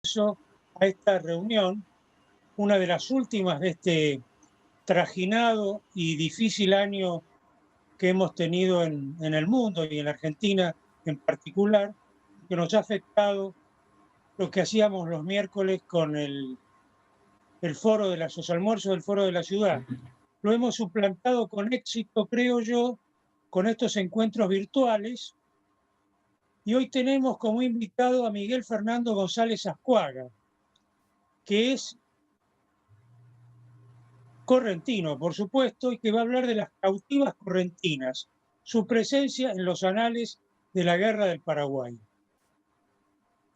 a esta reunión, una de las últimas de este trajinado y difícil año que hemos tenido en el mundo y en la Argentina en particular, que nos ha afectado lo que hacíamos los miércoles con el foro de los almuerzos del foro de la ciudad. Lo hemos suplantado con éxito, creo yo, con estos encuentros virtuales. Y hoy tenemos como invitado a Miguel Fernando González Ascuaga, que es correntino, por supuesto, y que va a hablar de las cautivas correntinas, su presencia en los anales de la Guerra del Paraguay.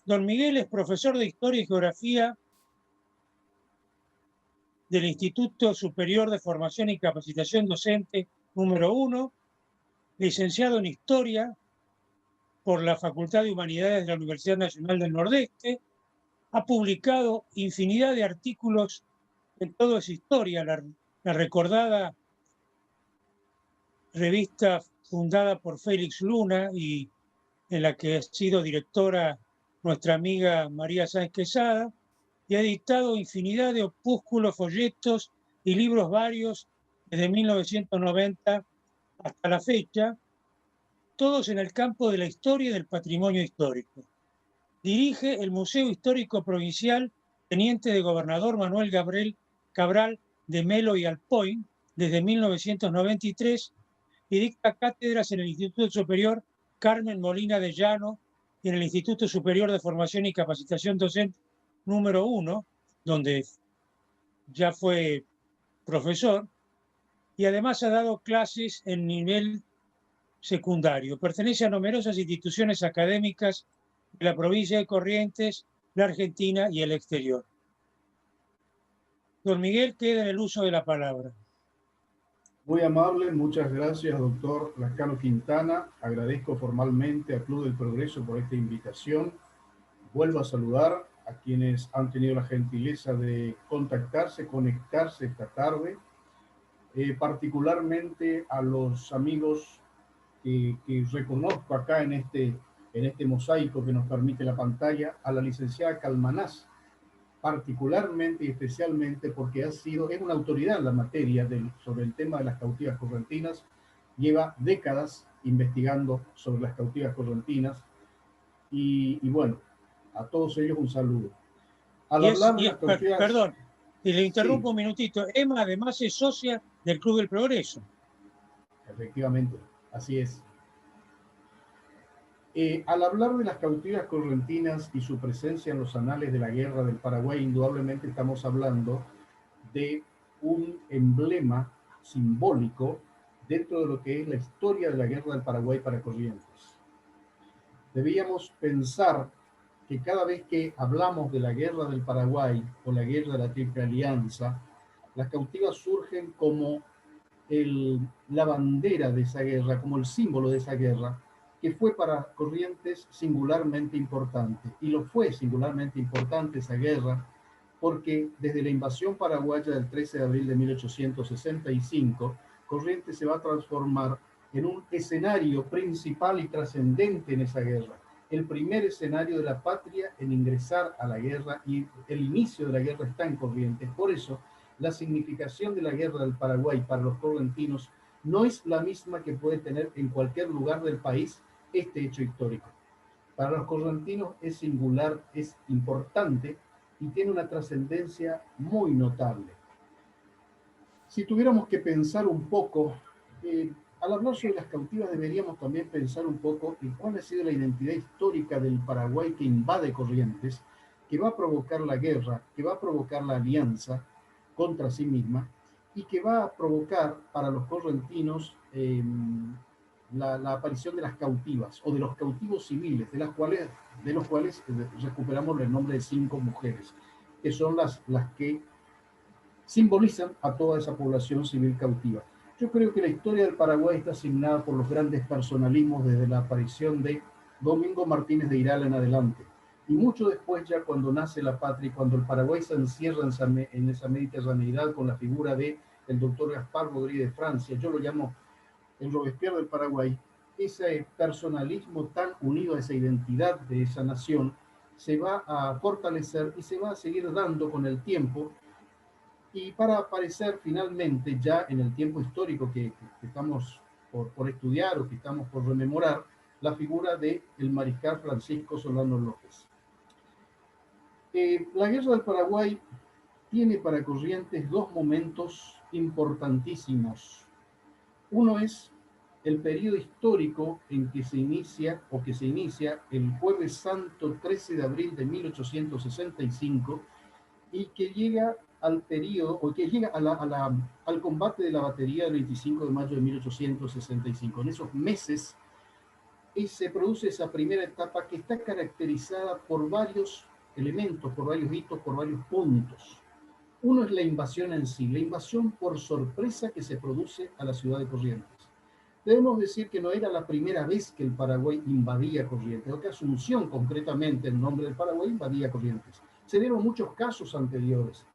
Don Miguel es profesor de Historia y Geografía del Instituto Superior de Formación y Capacitación Docente número 1, licenciado en Historia por la Facultad de Humanidades de la Universidad Nacional del Nordeste, ha publicado infinidad de artículos en Todo es Historia, la recordada revista fundada por Félix Luna y en la que ha sido directora nuestra amiga María Sáenz Quesada, y ha editado infinidad de opúsculos, folletos y libros varios desde 1990 hasta la fecha, todos en el campo de la historia y del patrimonio histórico. Dirige el Museo Histórico Provincial Teniente de Gobernador Manuel Cabral de Melo y Alpoín desde 1993 y dicta cátedras en el Instituto Superior Carmen Molina de Llano y en el Instituto Superior de Formación y Capacitación Docente número 1, donde ya fue profesor, y además ha dado clases en nivel secundario. Pertenece a numerosas instituciones académicas de la provincia de Corrientes, la Argentina y el exterior. Don Miguel, queda en el uso de la palabra. Muy amable, muchas gracias, doctor Lascano Quintana. Agradezco formalmente al Club del Progreso por esta invitación. Vuelvo a saludar a quienes han tenido la gentileza de contactarse, conectarse esta tarde, particularmente a los amigos que reconozco acá en este mosaico que nos permite la pantalla, a la licenciada Calmanás, particularmente y especialmente porque es una autoridad en la materia sobre el tema de las cautivas correntinas, lleva décadas investigando sobre las cautivas correntinas y bueno, a todos ellos un saludo. Al hablar de las cautivas... Perdón, y le interrumpo sí, un minutito. Emma además es socia del Club del Progreso. Efectivamente, así es. Al hablar de las cautivas correntinas y su presencia en los anales de la Guerra del Paraguay, indudablemente estamos hablando de un emblema simbólico dentro de lo que es la historia de la Guerra del Paraguay para Corrientes. Debíamos pensar que cada vez que hablamos de la Guerra del Paraguay o la Guerra de la Triple Alianza, las cautivas surgen como la bandera de esa guerra, como el símbolo de esa guerra, que fue para Corrientes singularmente importante. Y lo fue singularmente importante esa guerra, porque desde la invasión paraguaya del 13 de abril de 1865, Corrientes se va a transformar en un escenario principal y trascendente en esa guerra. El primer escenario de la patria en ingresar a la guerra, y el inicio de la guerra está en Corrientes. Por eso, la significación de la Guerra del Paraguay para los correntinos no es la misma que puede tener en cualquier lugar del país este hecho histórico. Para los correntinos es singular, es importante y tiene una trascendencia muy notable. Si tuviéramos que pensar un poco, al hablar sobre las cautivas deberíamos también pensar un poco en cuál ha sido la identidad histórica del Paraguay que invade Corrientes, que va a provocar la guerra, que va a provocar la alianza contra sí misma y que va a provocar para los correntinos la aparición de las cautivas o de los cautivos civiles, de los cuales recuperamos el nombre de 5 mujeres, que son las que simbolizan a toda esa población civil cautiva. Yo creo que la historia del Paraguay está asignada por los grandes personalismos desde la aparición de Domingo Martínez de Irala en adelante. Y mucho después, ya cuando nace la patria y cuando el Paraguay se encierra en esa mediterraneidad con la figura del doctor Gaspar Rodríguez de Francia, yo lo llamo el Robespierre del Paraguay, ese personalismo tan unido a esa identidad de esa nación se va a fortalecer y se va a seguir dando con el tiempo, y para aparecer finalmente ya en el tiempo histórico que estamos por estudiar o que estamos por rememorar, la figura del mariscal Francisco Solano López. La Guerra del Paraguay tiene para Corrientes dos momentos importantísimos. Uno es el periodo histórico en que se inicia el Jueves Santo 13 de abril de 1865 y que llega al periodo, o que llega al combate de la batería del 25 de mayo de 1865. En esos meses se produce esa primera etapa que está caracterizada por varios elementos, por varios hitos, por varios puntos. Uno es la invasión en sí, la invasión por sorpresa que se produce a la ciudad de Corrientes. Debemos decir que no era la primera vez que el Paraguay invadía Corrientes, o que Asunción, concretamente, en nombre del Paraguay, invadía Corrientes. Se dieron muchos casos anteriores.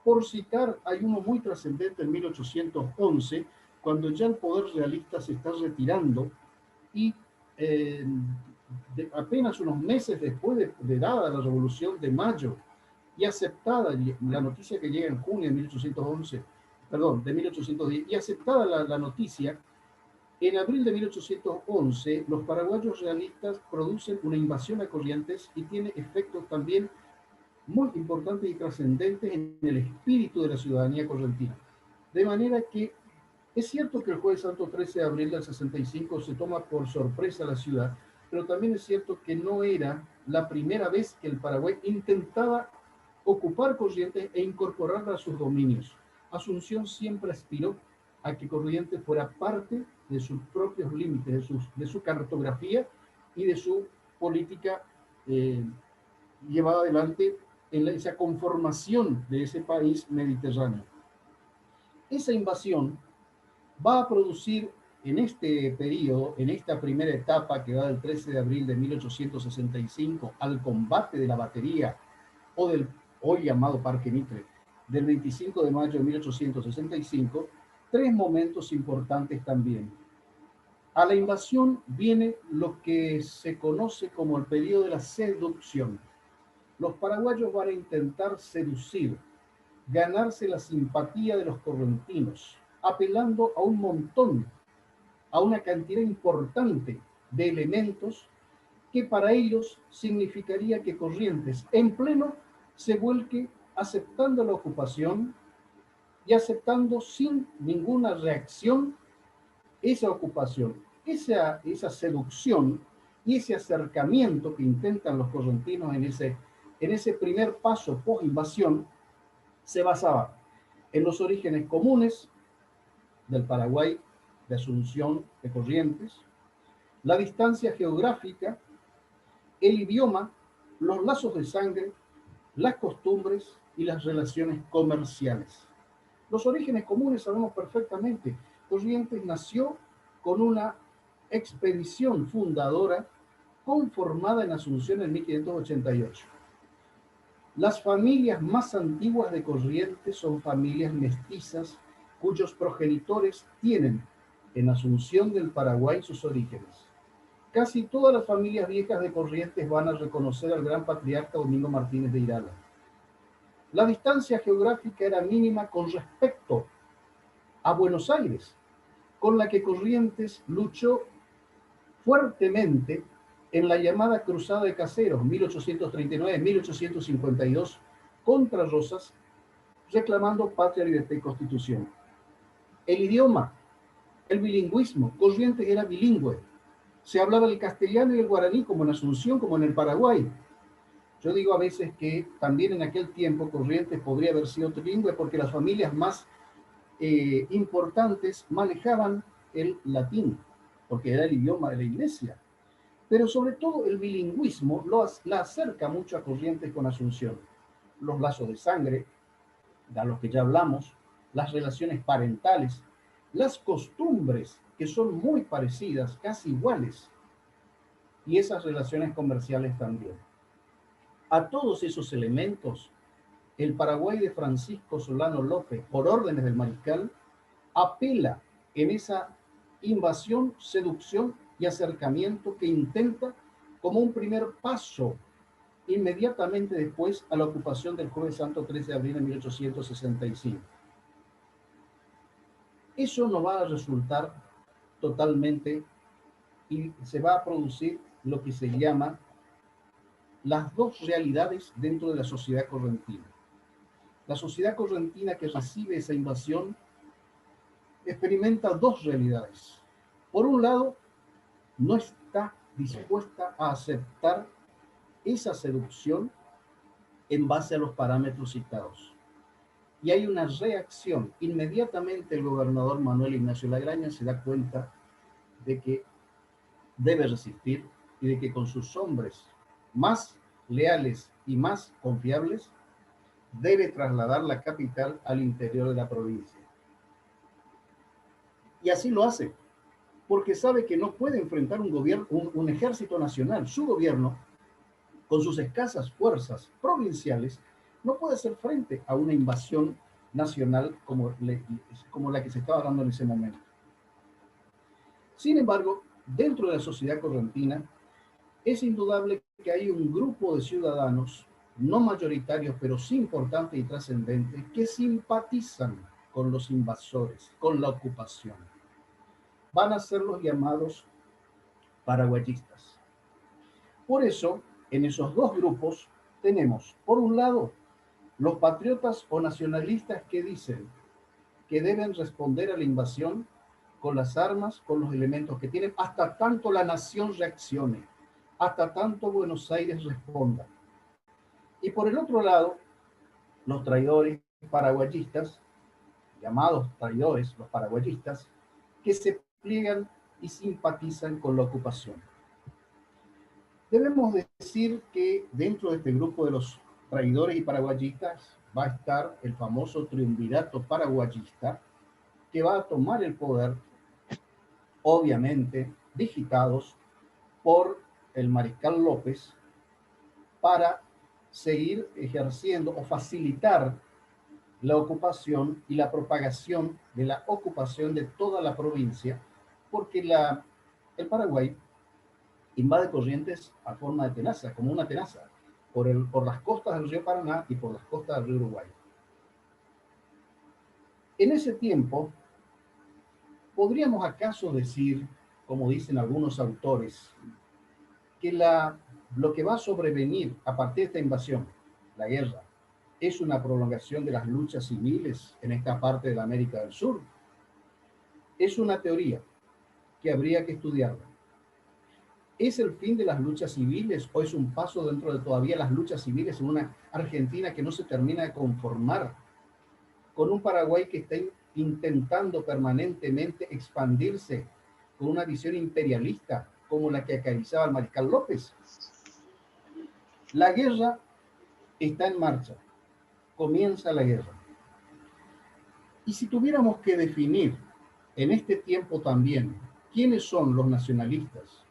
Por citar, hay uno muy trascendente en 1811, cuando ya el poder realista se está retirando y apenas unos meses después de dada la Revolución de Mayo y aceptada la noticia que llega en junio de 1811, perdón, de 1810, y aceptada la noticia, en abril de 1811 los paraguayos realistas producen una invasión a Corrientes y tiene efectos también muy importantes y trascendentes en el espíritu de la ciudadanía correntina. De manera que es cierto que el Jueves Santo 13 de abril del 65 se toma por sorpresa la ciudad, pero también es cierto que no era la primera vez que el Paraguay intentaba ocupar Corrientes e incorporarla a sus dominios. Asunción siempre aspiró a que Corrientes fuera parte de sus propios límites, de su cartografía y de su política llevada adelante en esa conformación de ese país mediterráneo. Esa invasión va a producir en este periodo, en esta primera etapa que va del 13 de abril de 1865 al combate de la batería o del hoy llamado Parque Mitre, del 25 de mayo de 1865, tres momentos importantes también. A la invasión viene lo que se conoce como el periodo de la seducción. Los paraguayos van a intentar seducir, ganarse la simpatía de los correntinos, apelando a un montón, a una cantidad importante de elementos que para ellos significaría que Corrientes en pleno se vuelque aceptando la ocupación y aceptando sin ninguna reacción esa ocupación, esa seducción y ese acercamiento que intentan los correntinos en ese primer paso post-invasión se basaba en los orígenes comunes del Paraguay, de Asunción, de Corrientes, la distancia geográfica, el idioma, los lazos de sangre, las costumbres y las relaciones comerciales. Los orígenes comunes sabemos perfectamente. Corrientes nació con una expedición fundadora conformada en Asunción en 1588. Las familias más antiguas de Corrientes son familias mestizas cuyos progenitores tienen en Asunción del Paraguay sus orígenes. Casi todas las familias viejas de Corrientes van a reconocer al gran patriarca Domingo Martínez de Irala. La distancia geográfica era mínima con respecto a Buenos Aires, con la que Corrientes luchó fuertemente en la llamada Cruzada de Caseros, 1839-1852, contra Rosas, reclamando patria, libertad y constitución. El idioma, el bilingüismo, Corrientes era bilingüe. Se hablaba el castellano y el guaraní como en Asunción, como en el Paraguay. Yo digo a veces que también en aquel tiempo Corrientes podría haber sido trilingüe porque las familias más importantes manejaban el latín, porque era el idioma de la iglesia. Pero sobre todo el bilingüismo la acerca mucho a Corrientes con Asunción. Los lazos de sangre, de los que ya hablamos, las relaciones parentales, las costumbres que son muy parecidas, casi iguales, y esas relaciones comerciales también. A todos esos elementos, el Paraguay de Francisco Solano López, por órdenes del mariscal, apela en esa invasión, seducción y acercamiento que intenta como un primer paso inmediatamente después a la ocupación del Jueves Santo 13 de abril de 1865. Eso no va a resultar totalmente y se va a producir lo que se llama las dos realidades dentro de la sociedad correntina. La sociedad correntina que recibe esa invasión experimenta dos realidades. Por un lado, no está dispuesta a aceptar esa seducción en base a los parámetros citados. Y hay una reacción. Inmediatamente el gobernador Manuel Ignacio Lagraña se da cuenta de que debe resistir y de que con sus hombres más leales y más confiables debe trasladar la capital al interior de la provincia. Y así lo hace, porque sabe que no puede enfrentar un gobierno, un ejército nacional. Su gobierno, con sus escasas fuerzas provinciales, no puede hacer frente a una invasión nacional como la que se estaba dando en ese momento. Sin embargo, dentro de la sociedad correntina, es indudable que hay un grupo de ciudadanos, no mayoritarios, pero sí importantes y trascendentes, que simpatizan con los invasores, con la ocupación. Van a ser los llamados paraguayistas. Por eso, en esos dos grupos tenemos, por un lado, los patriotas o nacionalistas que dicen que deben responder a la invasión con las armas, con los elementos que tienen, hasta tanto la nación reaccione, hasta tanto Buenos Aires responda. Y por el otro lado, los traidores paraguayistas, llamados traidores, los paraguayistas, que se pliegan y simpatizan con la ocupación. Debemos decir que dentro de este grupo de los traidores y paraguayistas va a estar el famoso triunvirato paraguayista, que va a tomar el poder, obviamente digitados por el mariscal López, para seguir ejerciendo o facilitar la ocupación y la propagación de la ocupación de toda la provincia, porque el Paraguay invade Corrientes a forma de tenaza, como una tenaza, por las costas del río Paraná y por las costas del río Uruguay. En ese tiempo, ¿podríamos acaso decir, como dicen algunos autores, que lo que va a sobrevenir a partir de esta invasión, la guerra, es una prolongación de las luchas civiles en esta parte de la América del Sur? Es una teoría que habría que estudiarla. ¿Es el fin de las luchas civiles o es un paso dentro de todavía las luchas civiles en una Argentina que no se termina de conformar con un Paraguay que está intentando permanentemente expandirse con una visión imperialista como la que acariciaba el mariscal López? La guerra está en marcha, comienza la guerra. Y si tuviéramos que definir en este tiempo también quiénes son los nacionalistas,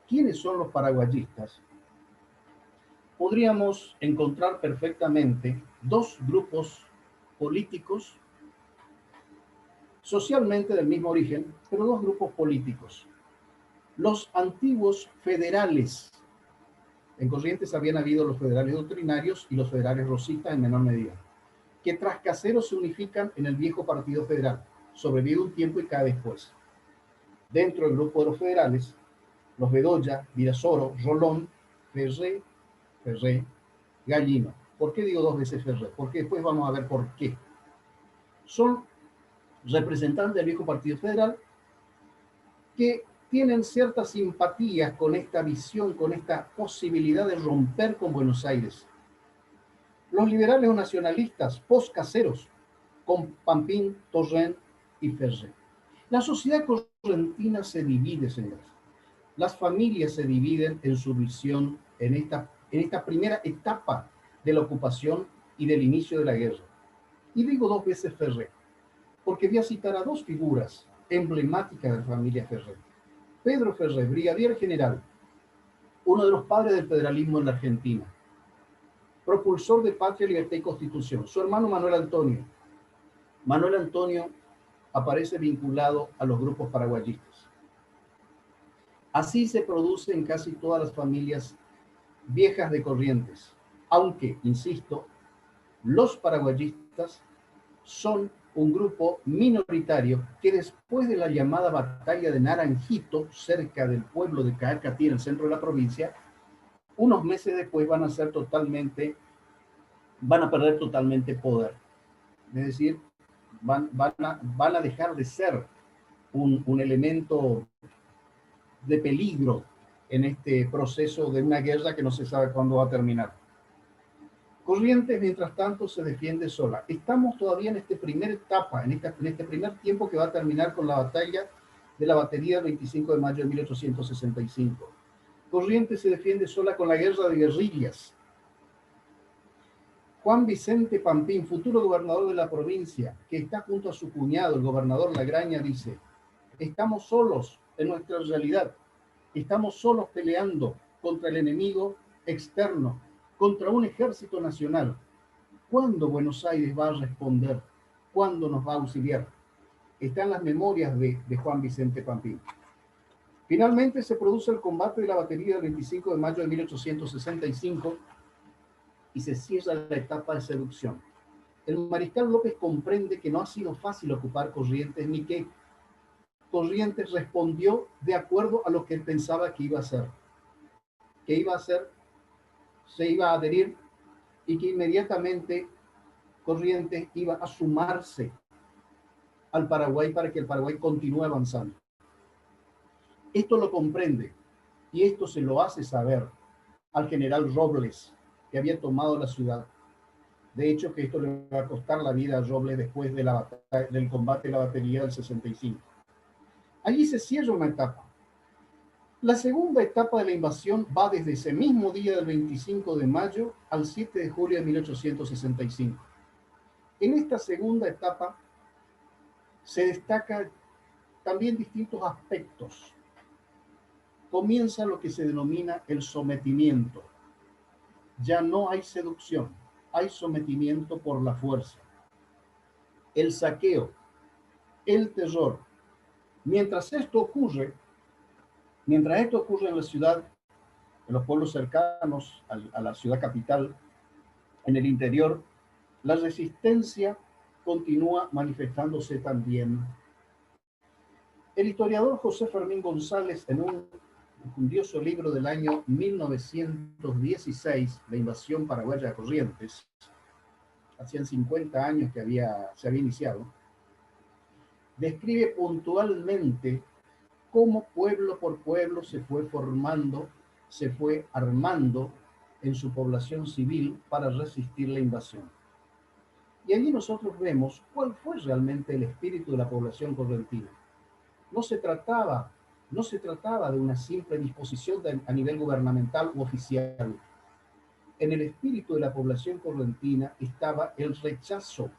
quiénes son los paraguayistas, podríamos encontrar perfectamente dos grupos políticos, socialmente del mismo origen, pero dos grupos políticos. Los antiguos federales. En Corrientes habían habido los federales doctrinarios y los federales rosistas en menor medida, que tras Caseros se unifican en el viejo Partido Federal. Sobrevive un tiempo y cae después. Dentro del grupo de los federales, los Bedoya, Virasoro, Rolón, Ferré, Gallino. ¿Por qué digo dos veces Ferré? Porque después vamos a ver por qué. Son representantes del viejo Partido Federal que tienen ciertas simpatías con esta visión, con esta posibilidad de romper con Buenos Aires. Los liberales o nacionalistas post-caseros, con Pampín, Torrent y Ferré. La sociedad correntina se divide, señores. Las familias se dividen en su visión en esta primera etapa de la ocupación y del inicio de la guerra. Y digo dos veces Ferré, porque voy a citar a dos figuras emblemáticas de la familia Ferré. Pedro Ferré, brigadier general, uno de los padres del federalismo en la Argentina, propulsor de Patria, Libertad y Constitución. Su hermano Manuel Antonio. Manuel Antonio aparece vinculado a los grupos paraguayistas. Así se produce en casi todas las familias viejas de Corrientes, aunque, insisto, los paraguayistas son un grupo minoritario que después de la llamada batalla de Naranjito, cerca del pueblo de Caacatí, en el centro de la provincia, unos meses después van a perder totalmente poder. Es decir, van a dejar de ser un elemento de peligro en este proceso de una guerra que no se sabe cuándo va a terminar. Corrientes, mientras tanto, se defiende sola. Estamos todavía en esta primera etapa, en este primer tiempo que va a terminar con la batalla de la batería del 25 de mayo de 1865. Corrientes se defiende sola con la guerra de guerrillas. Juan Vicente Pampín, futuro gobernador de la provincia, que está junto a su cuñado, el gobernador Lagraña, dice: estamos solos en nuestra realidad, estamos solos peleando contra el enemigo externo, contra un ejército nacional. ¿Cuándo Buenos Aires va a responder? ¿Cuándo nos va a auxiliar? Están las memorias de Juan Vicente Pampín. Finalmente se produce el combate de la batería del 25 de mayo de 1865 y se cierra la etapa de seducción. El mariscal López comprende que no ha sido fácil ocupar Corrientes, ni que Corrientes respondió de acuerdo a lo que él pensaba que iba a hacer. Que iba a hacer, se iba a adherir y que inmediatamente Corrientes iba a sumarse al Paraguay para que el Paraguay continúe avanzando. Esto lo comprende y esto se lo hace saber al general Robles, que había tomado la ciudad. De hecho, que esto le va a costar la vida a Robles después de del combate de la batería del 65. Allí se cierra una etapa. La segunda etapa de la invasión va desde ese mismo día del 25 de mayo al 7 de julio de 1865. En esta segunda etapa se destacan también distintos aspectos. Comienza lo que se denomina el sometimiento. Ya no hay seducción, hay sometimiento por la fuerza. El saqueo, el terror. Mientras esto ocurre en la ciudad, en los pueblos cercanos a la ciudad capital, en el interior, la resistencia continúa manifestándose también. El historiador José Fermín González, en un curioso libro del año 1916, La invasión paraguaya de Corrientes, hacían 50 años que se había iniciado, describe puntualmente cómo pueblo por pueblo se fue formando, se fue armando en su población civil para resistir la invasión. Y allí nosotros vemos cuál fue realmente el espíritu de la población correntina. No se trataba de una simple disposición a nivel gubernamental u oficial. En el espíritu de la población correntina estaba el rechazo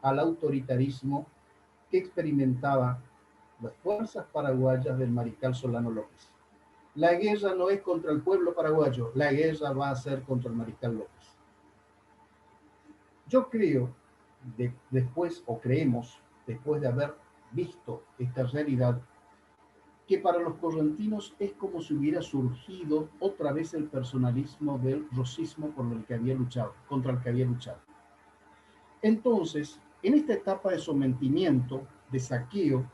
al autoritarismo que experimentaba las fuerzas paraguayas del mariscal Solano López. La guerra no es contra el pueblo paraguayo, la guerra va a ser contra el mariscal López. Yo creo, creemos, después de haber visto esta realidad, que para los correntinos es como si hubiera surgido otra vez el personalismo del rosismo contra el que había luchado. Entonces, en esta etapa de sometimiento, de saqueo,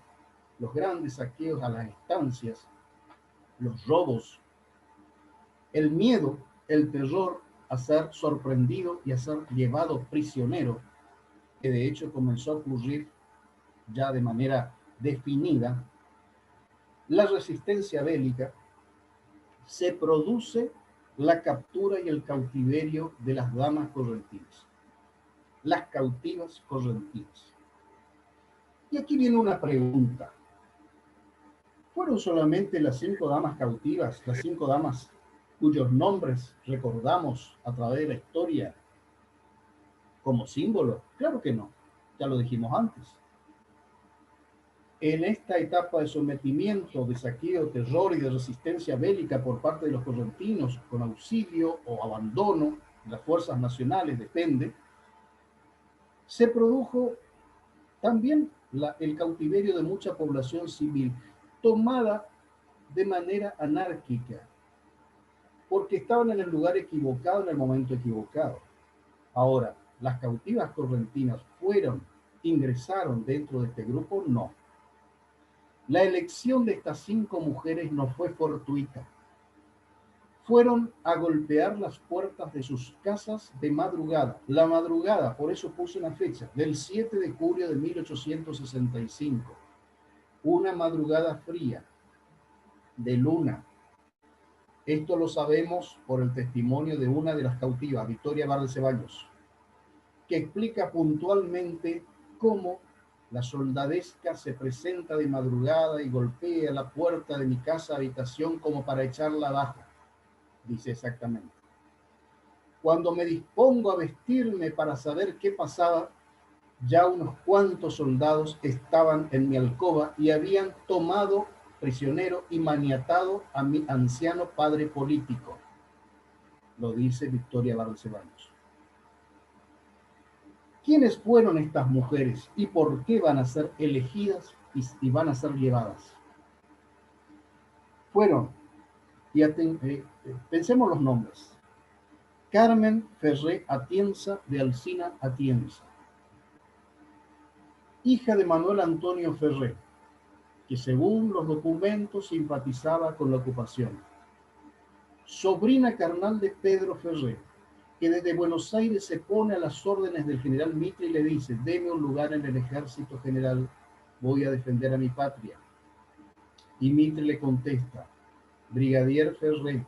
los grandes saqueos a las estancias, los robos, el miedo, el terror a ser sorprendido y a ser llevado prisionero, que de hecho comenzó a ocurrir ya de manera definida, la resistencia bélica, se produce la captura y el cautiverio de las damas correntinas, las cautivas correntinas. Y aquí viene una pregunta. ¿Fueron solamente las 5 damas cautivas, las 5 damas cuyos nombres recordamos a través de la historia como símbolo? Claro que no, ya lo dijimos antes. En esta etapa de sometimiento, de saqueo, terror y de resistencia bélica por parte de los correntinos, con auxilio o abandono de las fuerzas nacionales, depende, se produjo también el cautiverio de mucha población civil, tomada de manera anárquica. porque estaban en el lugar equivocado en el momento equivocado. Ahora, ¿las cautivas correntinas ingresaron dentro de este grupo? No. La elección de estas 5 mujeres no fue fortuita. Fueron a golpear las puertas de sus casas de madrugada. La madrugada, por eso puse una fecha, del 7 de julio de 1865. Una madrugada fría, de luna. Esto lo sabemos por el testimonio de una de las cautivas, Victoria Barde-Ceballos, que explica puntualmente cómo la soldadesca se presenta de madrugada y golpea la puerta de mi casa habitación como para echarla abajo. Dice exactamente. Cuando me dispongo a vestirme para saber qué pasaba, ya unos cuantos soldados estaban en mi alcoba y habían tomado prisionero y maniatado a mi anciano padre político. Lo dice Victoria Barde-Ceballos. ¿Quiénes fueron estas mujeres y por qué van a ser elegidas y van a ser llevadas? Fueron, pensemos los nombres. Carmen Ferré Atienza de Alsina Atienza, hija de Manuel Antonio Ferré, que según los documentos simpatizaba con la ocupación. Sobrina carnal de Pedro Ferré, que desde Buenos Aires se pone a las órdenes del general Mitre y le dice: deme un lugar en el ejército general, voy a defender a mi patria. Y Mitre le contesta: brigadier Ferré,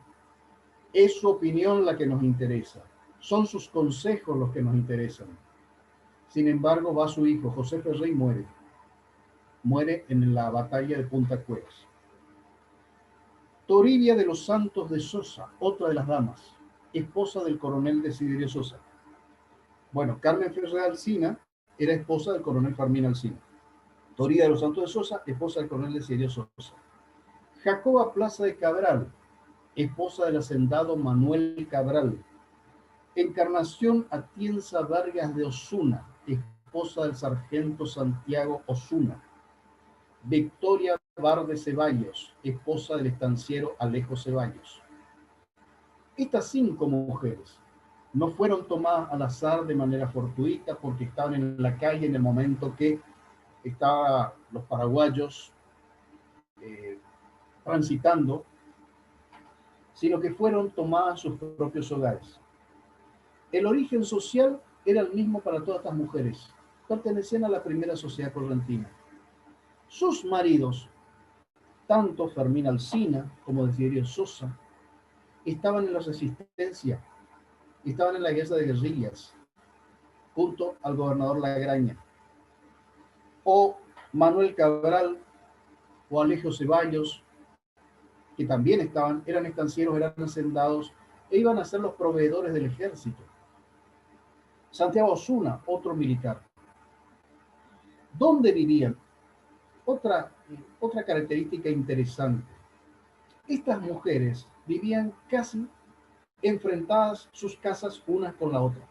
es su opinión la que nos interesa, son sus consejos los que nos interesan. Sin embargo, va su hijo, José Ferré, y muere. Muere en la batalla de Punta Cuevas. Toribia de los Santos de Sosa, otra de las damas, esposa del coronel Desiderio Sosa. Bueno, Carmen Ferré Alsina era esposa del coronel Fermín Alsina. Toribia de los Santos de Sosa, esposa del coronel Desiderio Sosa. Jacoba Plaza de Cabral, esposa del hacendado Manuel Cabral. Encarnación Atienza Vargas de Osuna, esposa del sargento Santiago Osuna. Victoria Barde-Ceballos, esposa del estanciero Alejo Ceballos. Estas 5 mujeres no fueron tomadas al azar de manera fortuita porque estaban en la calle en el momento que estaban los paraguayos transitando, sino que fueron tomadas en sus propios hogares. El origen social era el mismo para todas estas mujeres. Pertenecían a la primera sociedad correntina. Sus maridos, tanto Fermín Alsina como Desiderio Sosa, estaban en la resistencia, estaban en la guerra de guerrillas, junto al gobernador Lagraña. O Manuel Cabral o Alejo Ceballos, que también eran estancieros, eran hacendados, e iban a ser los proveedores del ejército. Santiago Osuna, otro militar. ¿Dónde vivían? Otra característica interesante. Estas mujeres vivían casi enfrentadas sus casas unas con la otra.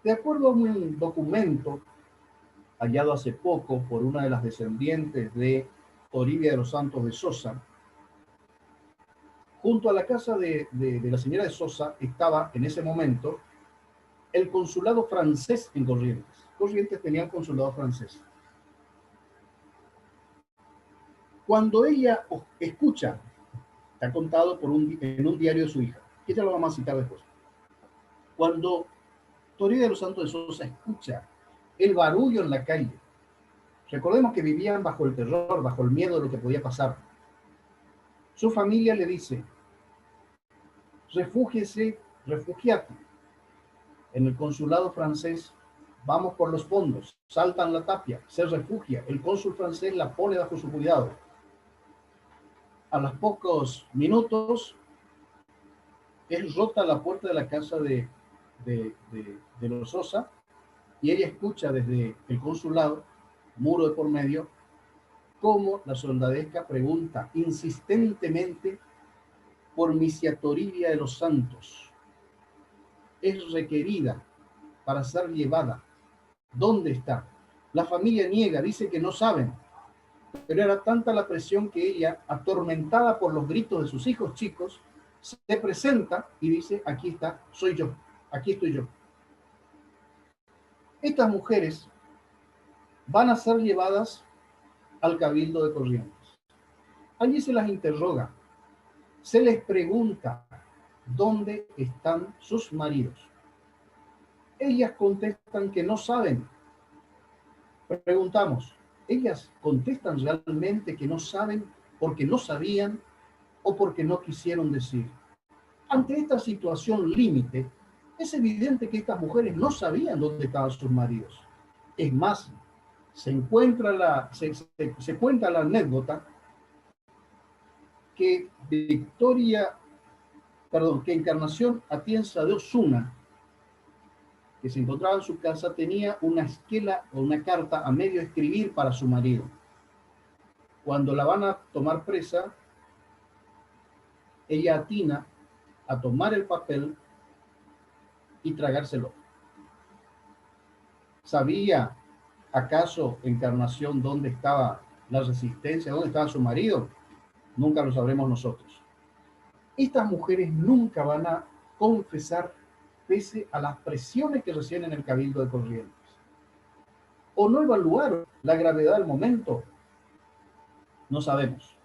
De acuerdo a un documento hallado hace poco por una de las descendientes de Toribia de los Santos de Sosa, junto a la casa de la señora de Sosa estaba en ese momento el consulado francés en Corrientes. Corrientes tenía un consulado francés. Cuando ella escucha, está contado en un diario de su hija, que ella lo vamos a citar después. Cuando Toribia de los Santos de Sosa escucha el barullo en la calle, recordemos que vivían bajo el terror, bajo el miedo de lo que podía pasar. Su familia le dice: refugiate en el consulado francés, vamos por los fondos, saltan la tapia, se refugia, el cónsul francés la pone bajo su cuidado. A los pocos minutos es rota la puerta de la casa de los Sosa y ella escucha desde el consulado, muro de por medio, cómo la soldadesca pregunta insistentemente por Misia Toribia de los Santos. Es requerida para ser llevada. ¿Dónde está? La familia niega, dice que no saben. pero era tanta la presión que ella, atormentada por los gritos de sus hijos chicos, se presenta y dice, aquí está, soy yo, aquí estoy yo. Estas mujeres van a ser llevadas al Cabildo de Corrientes. Allí se las interroga, se les pregunta dónde están sus maridos. Ellas contestan que no saben. Preguntamos, ¿ellas contestan realmente que no saben porque no sabían o porque no quisieron decir? Ante esta situación límite, es evidente que estas mujeres no sabían dónde estaban sus maridos. Es más, se cuenta la anécdota que que Encarnación Atienza de Osuna, que se encontraba en su casa, tenía una esquela o una carta a medio escribir para su marido. Cuando la van a tomar presa, ella atina a tomar el papel y tragárselo. ¿Sabía acaso Encarnación dónde estaba la resistencia, dónde estaba su marido? Nunca lo sabremos nosotros. Estas mujeres nunca van a confesar pese a las presiones que reciben en el Cabildo de Corrientes. ¿O no evaluaron la gravedad del momento? No sabemos.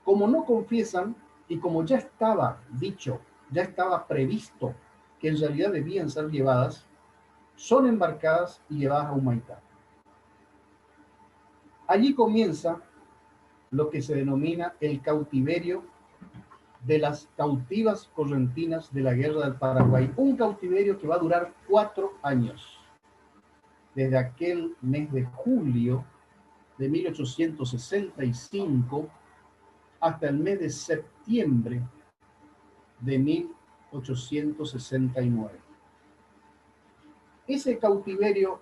Como no confiesan y como ya estaba dicho, ya estaba previsto que en realidad debían ser llevadas, son embarcadas y llevadas a Humaitá. Allí comienza lo que se denomina el cautiverio de las cautivas correntinas de la Guerra del Paraguay. Un cautiverio que va a durar 4 años. Desde aquel mes de julio de 1865 hasta el mes de septiembre de 1869. Ese cautiverio,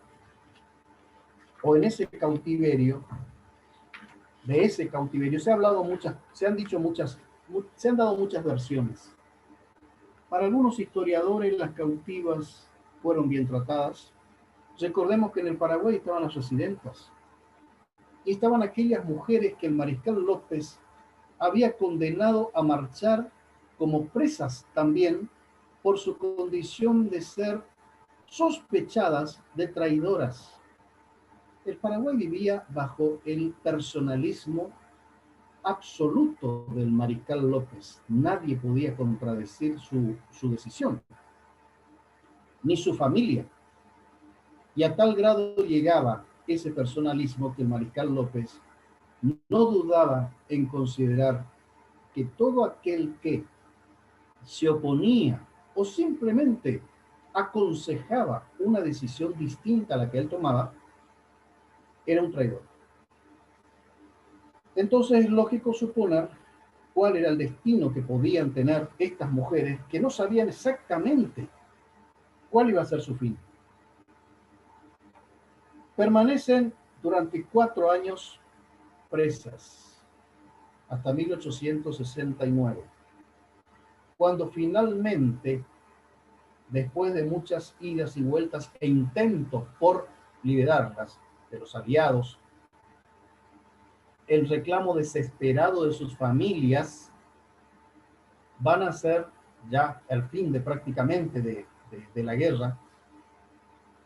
o en ese cautiverio, de ese cautiverio, se han dado muchas versiones. Para algunos historiadores, las cautivas fueron bien tratadas. Recordemos que en el Paraguay estaban las residentas y estaban aquellas mujeres que el mariscal López había condenado a marchar como presas también por su condición de ser sospechadas de traidoras. El Paraguay vivía bajo el personalismo absoluto del mariscal López. Nadie podía contradecir su decisión, ni su familia. Y a tal grado llegaba ese personalismo que el mariscal López no dudaba en considerar que todo aquel que se oponía o simplemente aconsejaba una decisión distinta a la que él tomaba, era un traidor. Entonces es lógico suponer cuál era el destino que podían tener estas mujeres que no sabían exactamente cuál iba a ser su fin. Permanecen durante 4 años presas, hasta 1869, cuando finalmente, después de muchas idas y vueltas e intentos por liberarlas de los aliados, el reclamo desesperado de sus familias, van a ser ya el fin de prácticamente de la guerra,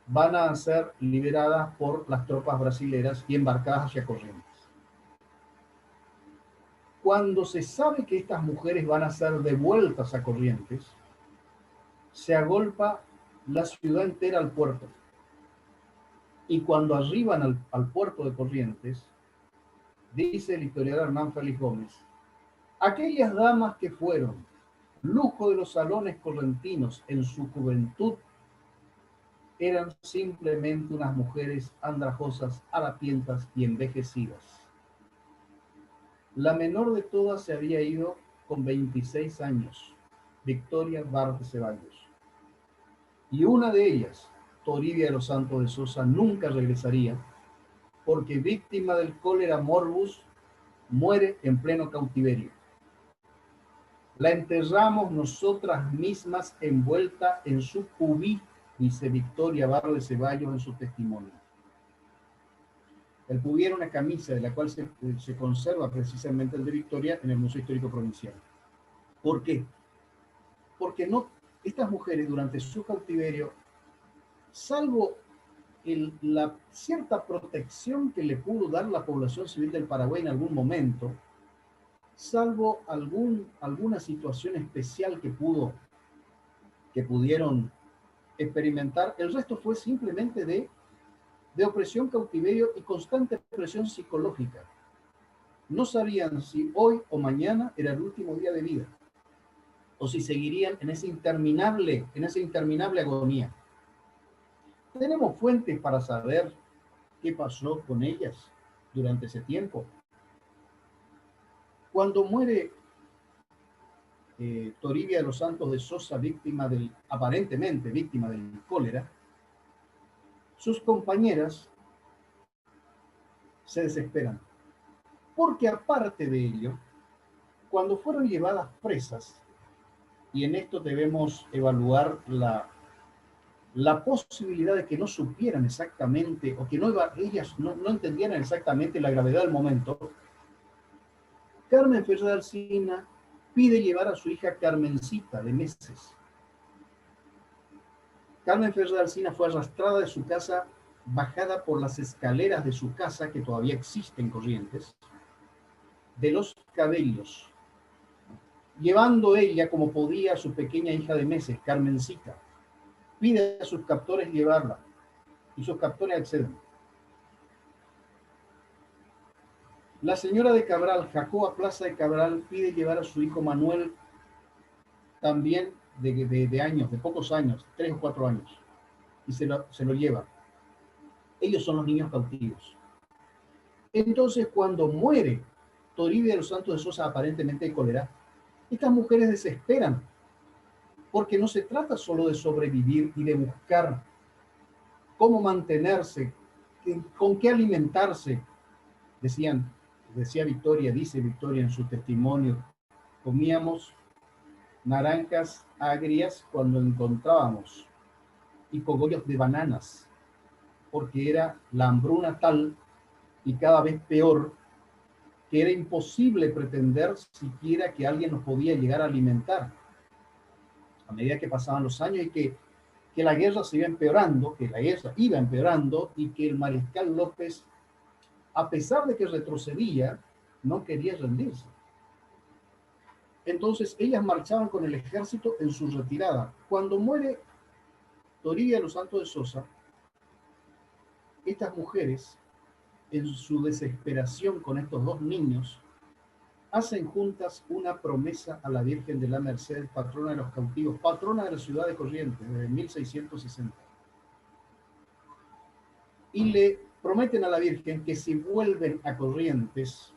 van a ser liberadas por las tropas brasileras y embarcadas hacia Corrientes. Cuando se sabe que estas mujeres van a ser devueltas a Corrientes, se agolpa la ciudad entera al puerto. Y cuando arriban al puerto de Corrientes, dice el historiador Hernán Félix Gómez, aquellas damas que fueron lujo de los salones correntinos en su juventud eran simplemente unas mujeres andrajosas, harapientas y envejecidas. La menor de todas se había ido con 26 años, Victoria Bart de Ceballos. Y una de ellas, Toribia de los Santos de Sosa, nunca regresaría, porque víctima del cólera morbus, muere en pleno cautiverio. La enterramos nosotras mismas envuelta en su pubí, dice Victoria Barro de Ceballos en su testimonio. El Pubi era una camisa de la cual se conserva precisamente el de Victoria en el Museo Histórico Provincial. ¿Por qué? Porque no, estas mujeres durante su cautiverio, salvo la cierta protección que le pudo dar la población civil del Paraguay en algún momento, salvo alguna situación especial que pudieron experimentar, el resto fue simplemente de opresión, cautiverio y constante presión psicológica. No sabían si hoy o mañana era el último día de vida, o si seguirían en esa interminable agonía. Tenemos fuentes para saber qué pasó con ellas durante ese tiempo. Cuando muere Toribia de los Santos de Sosa, aparentemente víctima del cólera, sus compañeras se desesperan. Porque aparte de ello, cuando fueron llevadas presas, y en esto debemos evaluar la posibilidad de que no supieran exactamente, o que ellas no entendieran exactamente la gravedad del momento, Carmen Ferrer de Alsina pide llevar a su hija Carmencita, de meses. Carmen Ferrer de Alsina fue arrastrada de su casa, bajada por las escaleras de su casa, que todavía existen Corrientes, de Los Cabellos, llevando ella como podía a su pequeña hija de meses, Carmencita. Pide a sus captores llevarla, y sus captores acceden. La señora de Cabral, Jacoba Plaza de Cabral, pide llevar a su hijo Manuel, también de años, de pocos años, 3 o 4 años, y se lo lleva. Ellos son los niños cautivos. Entonces, cuando muere Toribia de los Santos de Sosa, aparentemente de cólera, estas mujeres desesperan, porque no se trata solo de sobrevivir y de buscar cómo mantenerse, con qué alimentarse. Decía Victoria, dice Victoria en su testimonio, comíamos naranjas agrias cuando encontrábamos y cogollos de bananas, porque era la hambruna tal y cada vez peor que era imposible pretender siquiera que alguien nos podía llegar a alimentar. A medida que pasaban los años y que la guerra se iba empeorando, y que el mariscal López, a pesar de que retrocedía, no quería rendirse. Entonces ellas marchaban con el ejército en su retirada. Cuando muere Toribia de los Santos de Sosa, estas mujeres, en su desesperación con estos 2 niños, hacen juntas una promesa a la Virgen de la Merced, patrona de los cautivos, patrona de la ciudad de Corrientes, desde 1660. Y le prometen a la Virgen que si vuelven a Corrientes,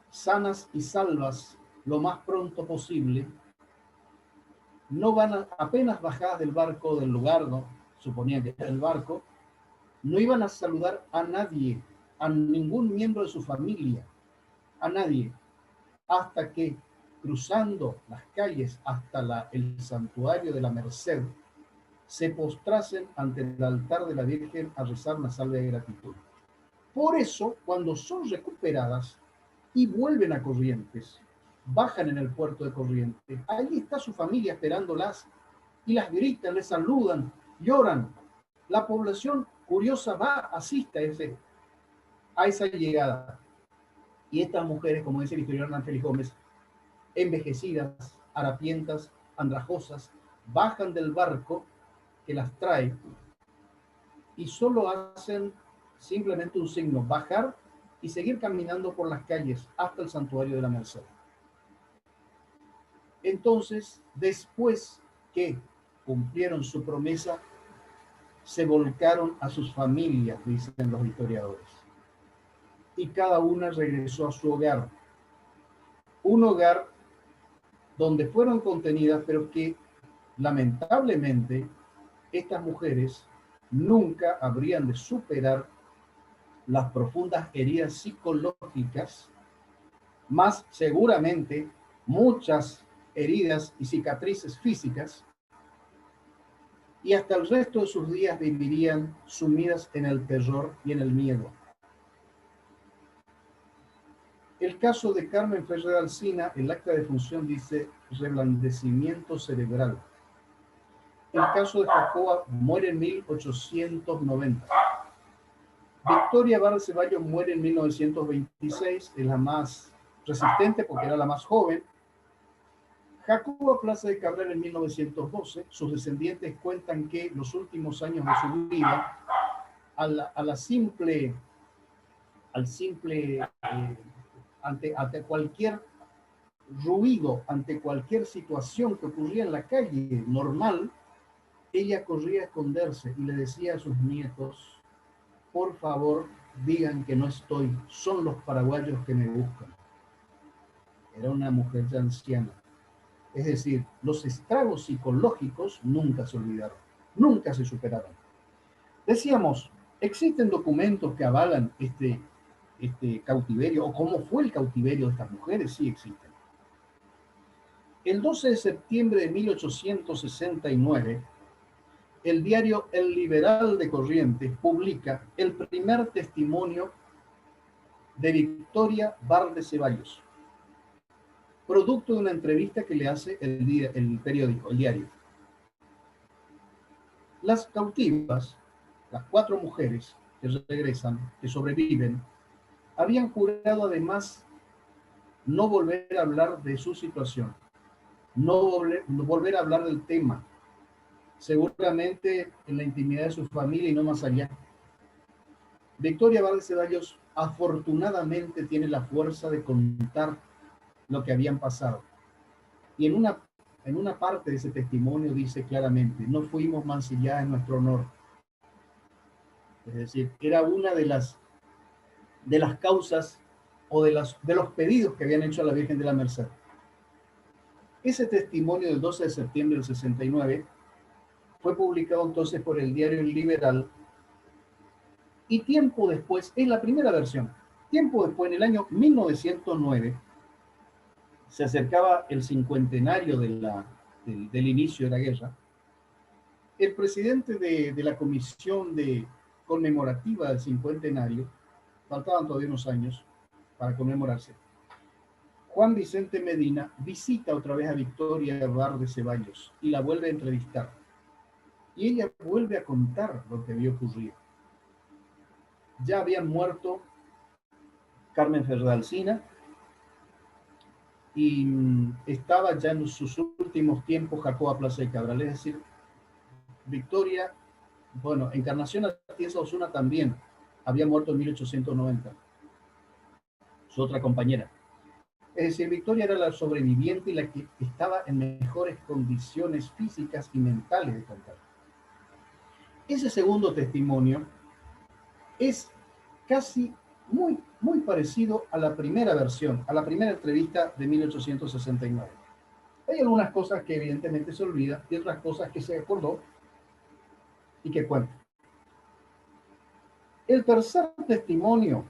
sanas y salvas lo más pronto posible, no van apenas bajadas del barco, del lugar, ¿no? Suponían que era el barco, no iban a saludar a nadie, a ningún miembro de su familia, a nadie, hasta que cruzando las calles hasta el santuario de la Merced, se postrasen ante el altar de la Virgen a rezar una salve de gratitud. Por eso, cuando son recuperadas y vuelven a Corrientes, bajan en el puerto de Corrientes, ahí está su familia esperándolas y las gritan, les saludan, lloran. La población curiosa asiste a esa llegada. Y estas mujeres, como dice el historiador Hernán Félix Gómez, envejecidas, harapientas, andrajosas, bajan del barco que las trae y solo hacen simplemente un signo, bajar y seguir caminando por las calles hasta el santuario de la Merced. Entonces, después que cumplieron su promesa, se volcaron a sus familias, dicen los historiadores, y cada una regresó a su hogar. Un hogar donde fueron contenidas, pero que lamentablemente estas mujeres nunca habrían de superar las profundas heridas psicológicas, más seguramente muchas heridas y cicatrices físicas, y hasta el resto de sus días vivirían sumidas en el terror y en el miedo. El caso de Carmen Ferrer Alsina, el acta de función dice reblandecimiento cerebral. El caso de Jacoba muere en 1890. Victoria Barr Ceballos muere en 1926, es la más resistente porque era la más joven. Jacoba Plaza de Cabral en 1912, sus descendientes cuentan que los últimos años de su vida, ante cualquier ruido, ante cualquier situación que ocurría en la calle normal, ella corría a esconderse y le decía a sus nietos, por favor, digan que no estoy, son los paraguayos que me buscan. Era una mujer ya anciana. Es decir, los estragos psicológicos nunca se olvidaron, nunca se superaron. Decíamos, ¿existen documentos que avalan este cautiverio o cómo fue el cautiverio de estas mujeres? Sí existen. El 12 de septiembre de 1869, el diario El Liberal de Corrientes publica el primer testimonio de Victoria Barr de Ceballos, producto de una entrevista que le hace el periódico, el diario. Las cautivas, las 4 mujeres que regresan, que sobreviven, habían jurado además no volver a hablar de su situación, no volver a hablar del tema, seguramente en la intimidad de su familia y no más allá. Victoria Barr de Ceballos afortunadamente tiene la fuerza de contar lo que habían pasado. Y en una parte de ese testimonio dice claramente, no fuimos mancilladas en nuestro honor. Es decir, era una de las causas o de los pedidos que habían hecho a la Virgen de la Merced. Ese testimonio del 12 de septiembre del 69 fue publicado entonces por el diario El Liberal y tiempo después, es la primera versión, tiempo después, en el año 1909, se acercaba el cincuentenario del inicio de la guerra, el presidente de la comisión conmemorativa del cincuentenario, faltaban todavía unos años para conmemorarse, Juan Vicente Medina visita otra vez a Victoria Barr de Ceballos y la vuelve a entrevistar. Y ella vuelve a contar lo que había ocurrido. Ya habían muerto Carmen Ferrer Alsina y estaba ya en sus últimos tiempos Jacoba Plaza de Cabral. Es decir, Victoria, bueno, Encarnación Atienza Osuna también había muerto en 1890. Su otra compañera. Es decir, Victoria era la sobreviviente y la que estaba en mejores condiciones físicas y mentales de contar. Ese segundo testimonio es casi muy parecido a la primera versión, a la primera entrevista de 1869. Hay algunas cosas que evidentemente se olvidan y otras cosas que se acordó y que cuenta. El tercer testimonio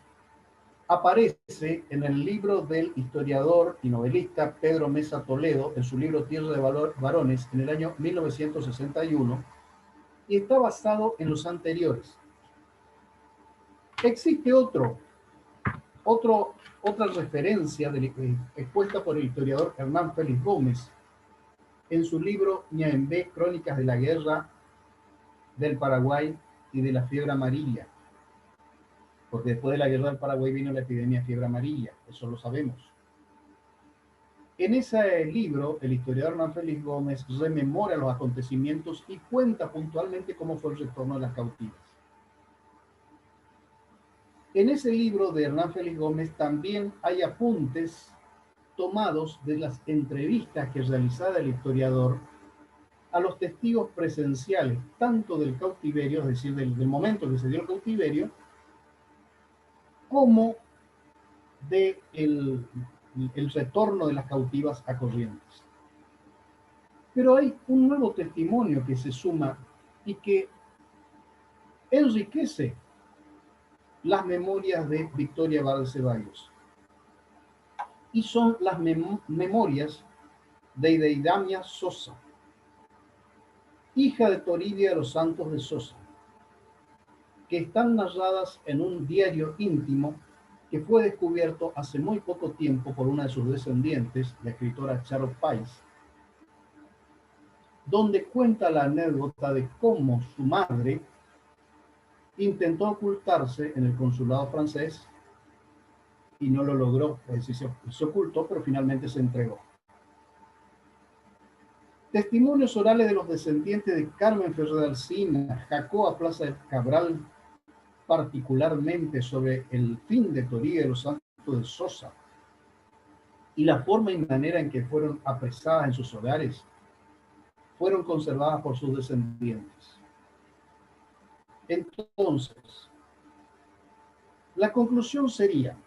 aparece en el libro del historiador y novelista Pedro Mesa Toledo, en su libro Tierra de Varones, en el año 1961, y está basado en los anteriores. Existe otra referencia expuesta por el historiador Hernán Félix Gómez en su libro Ñaembé, Crónicas de la Guerra del Paraguay y de la Fiebre Amarilla, porque después de la Guerra del Paraguay vino la epidemia de fiebre amarilla, eso lo sabemos. En ese libro, el historiador Hernán Félix Gómez rememora los acontecimientos y cuenta puntualmente cómo fue el retorno de las cautivas. En ese libro de Hernán Félix Gómez también hay apuntes tomados de las entrevistas que realizaba el historiador a los testigos presenciales, tanto del cautiverio, es decir, del momento que se dio el cautiverio, como del retorno de las cautivas a Corrientes. Pero hay un nuevo testimonio que se suma y que enriquece las memorias de Victoria Barr de Ceballos. Y son las memorias de Ideidamia Sosa, hija de Toribia de los Santos de Sosa, que están narradas en un diario íntimo que fue descubierto hace muy poco tiempo por una de sus descendientes, la escritora Charo Páez, donde cuenta la anécdota de cómo su madre intentó ocultarse en el consulado francés y no lo logró, es decir, se ocultó, pero finalmente se entregó. Testimonios orales de los descendientes de Carmen Ferrer de Alsina, Jacoba Plaza de Cabral, particularmente sobre el fin de Toría de los Santos de Sosa y la forma y manera en que fueron apresadas en sus hogares, fueron conservadas por sus descendientes. Entonces, la conclusión sería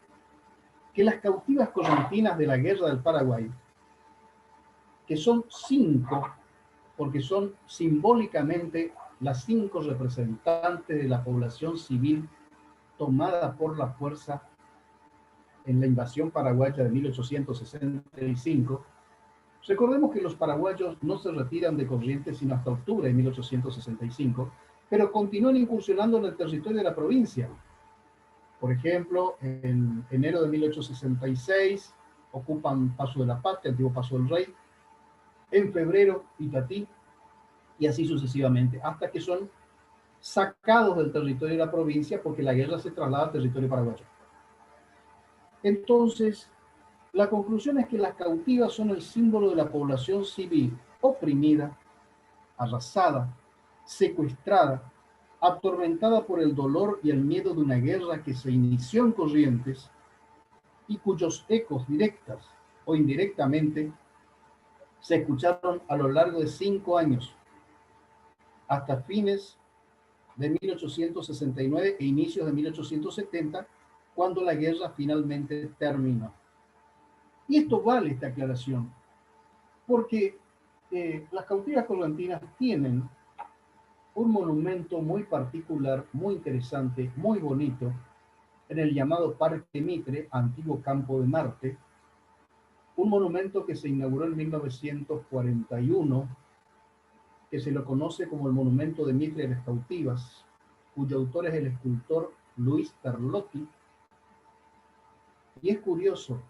que las cautivas correntinas de la Guerra del Paraguay, que son 5, porque son simbólicamente las 5 representantes de la población civil tomada por la fuerza en la invasión paraguaya de 1865. Recordemos que los paraguayos no se retiran de Corrientes sino hasta octubre de 1865, pero continúan incursionando en el territorio de la provincia. Por ejemplo, en enero de 1866 ocupan Paso de la Patria, antiguo Paso del Rey. En febrero, Itatí, y así sucesivamente, hasta que son sacados del territorio de la provincia porque la guerra se traslada al territorio paraguayo. Entonces, la conclusión es que las cautivas son el símbolo de la población civil oprimida, arrasada, secuestrada, atormentada por el dolor y el miedo de una guerra que se inició en Corrientes y cuyos ecos directas o indirectamente se escucharon a lo largo de 5 años, hasta fines de 1869 e inicios de 1870, cuando la guerra finalmente terminó. Y esto vale esta aclaración, porque las cautivas correntinas tienen un monumento muy particular, muy interesante, muy bonito, en el llamado Parque Mitre, antiguo Campo de Marte, un monumento que se inauguró en 1941, que se lo conoce como el Monumento de Mitre de las Cautivas, cuyo autor es el escultor Luis Tarlotti. Y es curioso,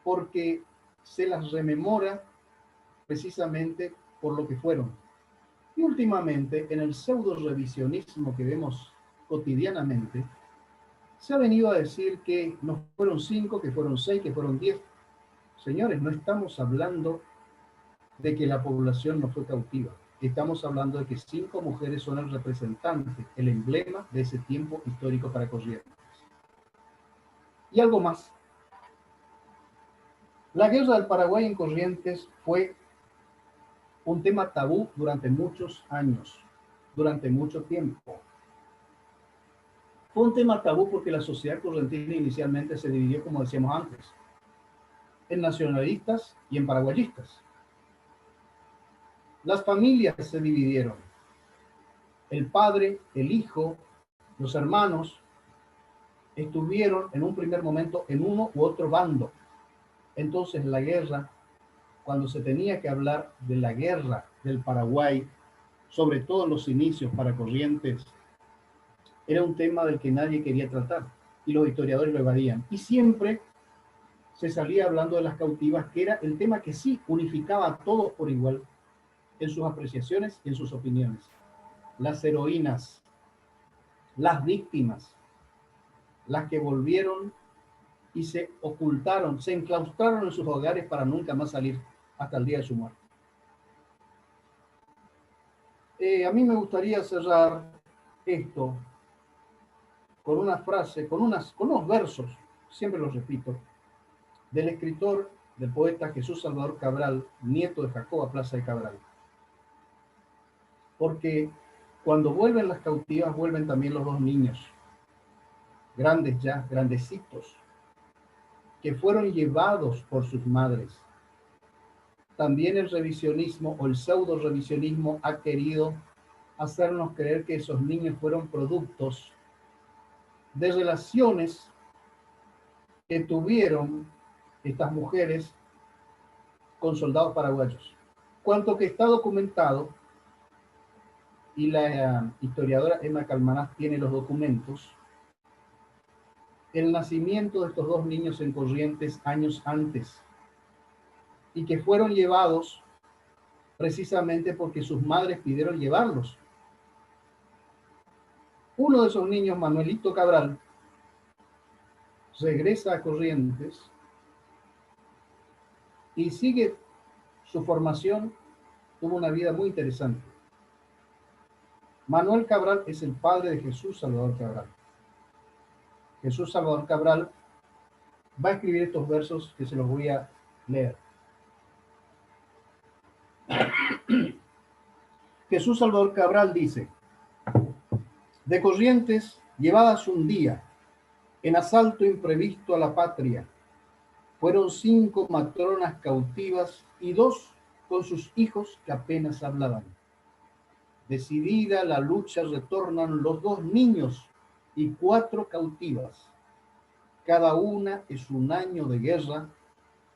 porque se las rememora precisamente por lo que fueron. Y últimamente, en el pseudo-revisionismo que vemos cotidianamente, se ha venido a decir que no fueron 5, que fueron 6, que fueron 10. Señores, no estamos hablando de que la población no fue cautiva. Estamos hablando de que 5 mujeres son el representante, el emblema de ese tiempo histórico para Corrientes. Y algo más. La guerra del Paraguay en Corrientes fue un tema tabú durante muchos años, durante mucho tiempo. Fue un tema tabú porque la sociedad correntina inicialmente se dividió, como decíamos antes, en nacionalistas y en paraguayistas. Las familias se dividieron. El padre, el hijo, los hermanos estuvieron en un primer momento en uno u otro bando. Entonces la guerra, cuando se tenía que hablar de la guerra del Paraguay, sobre todo en los inicios para Corrientes, era un tema del que nadie quería tratar y los historiadores lo evadían. Y siempre se salía hablando de las cautivas, que era el tema que sí unificaba a todos por igual en sus apreciaciones y en sus opiniones. Las heroínas, las víctimas, las que volvieron y se ocultaron, se enclaustraron en sus hogares para nunca más salir hasta el día de su muerte. A mí me gustaría cerrar esto con una frase, con unos versos, siempre los repito, del escritor, del poeta Jesús Salvador Cabral, nieto de Jacoba Plaza de Cabral. Porque cuando vuelven las cautivas, vuelven también los 2 niños, grandes ya, grandecitos, que fueron llevados por sus madres. También el revisionismo o el pseudo-revisionismo ha querido hacernos creer que esos niños fueron productos de relaciones que tuvieron estas mujeres con soldados paraguayos. Cuanto que está documentado, y la historiadora Emma Calmanás tiene los documentos, el nacimiento de estos dos niños en Corrientes años antes y que fueron llevados precisamente porque sus madres pidieron llevarlos. Uno de esos niños, Manuelito Cabral, regresa a Corrientes y sigue su formación. Tuvo una vida muy interesante. Manuel Cabral es el padre de Jesús Salvador Cabral. Jesús Salvador Cabral va a escribir estos versos que se los voy a leer. Jesús Salvador Cabral dice: de Corrientes, llevadas un día en asalto imprevisto a la patria, fueron 5 matronas cautivas y 2 con sus hijos que apenas hablaban. Decidida la lucha retornan los 2 niños y 4 cautivas. Cada una es un año de guerra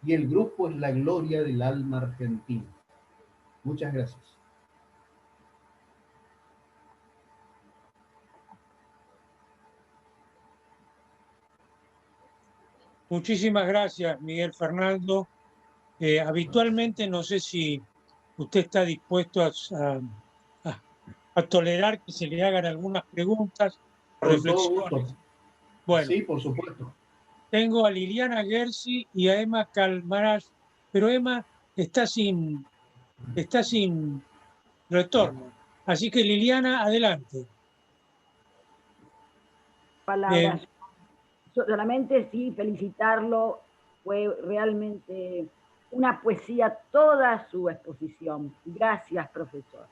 y el grupo es la gloria del alma argentina. Muchas gracias. Muchísimas gracias, Miguel Fernando. Habitualmente no sé si usted está dispuesto a tolerar que se le hagan algunas preguntas, Con todo reflexiones. gusto. Bueno, sí, por supuesto. Tengo a Liliana Gersi y a Emma Calmarás, pero Emma está sin retorno. Así que Liliana, adelante. Palabras. Solamente sí felicitarlo, fue realmente una poesía toda su exposición. Gracias, profesor.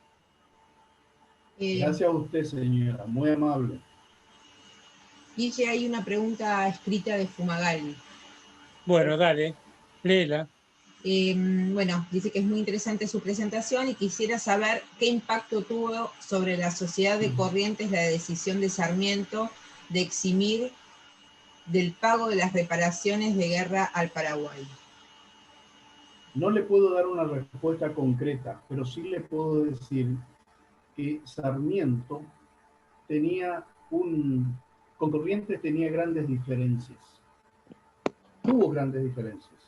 Gracias a usted, señora, muy amable. Guille, hay una pregunta escrita de Fumagalli. Bueno, dale, léela. Bueno, dice que es muy interesante su presentación y quisiera saber qué impacto tuvo sobre la sociedad de Corrientes la decisión de Sarmiento de eximir del pago de las reparaciones de guerra al Paraguay. No le puedo dar una respuesta concreta, pero sí le puedo decir que Sarmiento con Corrientes tenía grandes diferencias. Tuvo grandes diferencias.